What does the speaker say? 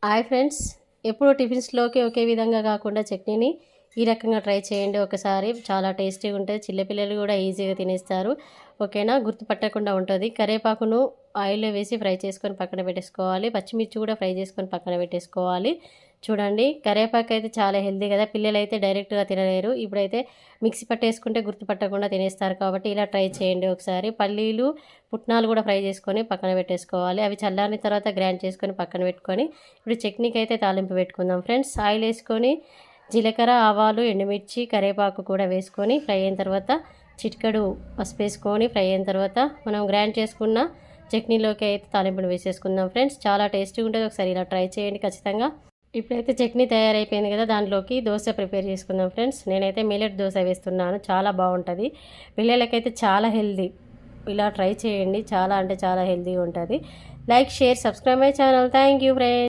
Hi friends, ఎప్పుడు టిఫిన్స్లోకి ఒకే విధంగా కాకుండా చట్నీని ఈ రకంగా ట్రై చేయండి ఒకసారి. చాలా టేస్టీగా ఉంటుంది. చిన్నపిల్లలు కూడా ఈజీగా తినేస్తారు. ఓకేనా, గుర్తుపట్టకుండా ఉంటుంది. కరివేపాకును ఆయిల్లో వేసి ఫ్రై చేసుకొని పక్కన పెట్టేసుకోవాలి. పచ్చిమిర్చి కూడా ఫ్రై చేసుకొని పక్కన పెట్టేసుకోవాలి. చూడండి, కరివేపాకు అయితే చాలా హెల్తీ కదా, పిల్లలు అయితే డైరెక్ట్గా తినలేరు. ఇప్పుడైతే మిక్సీ పట్టేసుకుంటే గుర్తుపట్టకుండా తినేస్తారు కాబట్టి ఇలా ట్రై చేయండి ఒకసారి. పల్లీలు పుట్నాలు కూడా ఫ్రై చేసుకొని పక్కన పెట్టేసుకోవాలి. అవి చల్లారిన తర్వాత గ్రైండ్ చేసుకొని పక్కన పెట్టుకొని ఇప్పుడు చట్నీకి అయితే తాలింపు పెట్టుకుందాం ఫ్రెండ్స్. ఆయిల్ వేసుకొని జీలకర్ర, ఆవాలు, ఎండుమిర్చి, కరివేపాకు కూడా వేసుకొని ఫ్రై అయిన తర్వాత చిటికెడు పసుపు వేసుకొని ఫ్రై అయిన తర్వాత మనం గ్రైండ్ చేసుకున్న చట్నీలోకి అయితే తాలింపును వేసేసుకుందాం ఫ్రెండ్స్. చాలా టేస్టీగా ఉంటుంది. ఒకసారి ఇలా ట్రై చేయండి ఖచ్చితంగా. ఇప్పుడైతే చట్నీ తయారైపోయింది కదా, దాంట్లోకి దోశ ప్రిపేర్ చేసుకుందాం ఫ్రెండ్స్. నేనైతే మిల్లెట్ దోశ వేస్తున్నాను. చాలా బాగుంటుంది. పిల్లలకైతే చాలా హెల్తీ. ఇలా ట్రై చేయండి. చాలా అంటే చాలా హెల్తీగా ఉంటుంది. Like, share, subscribe my channel. Thank you friends.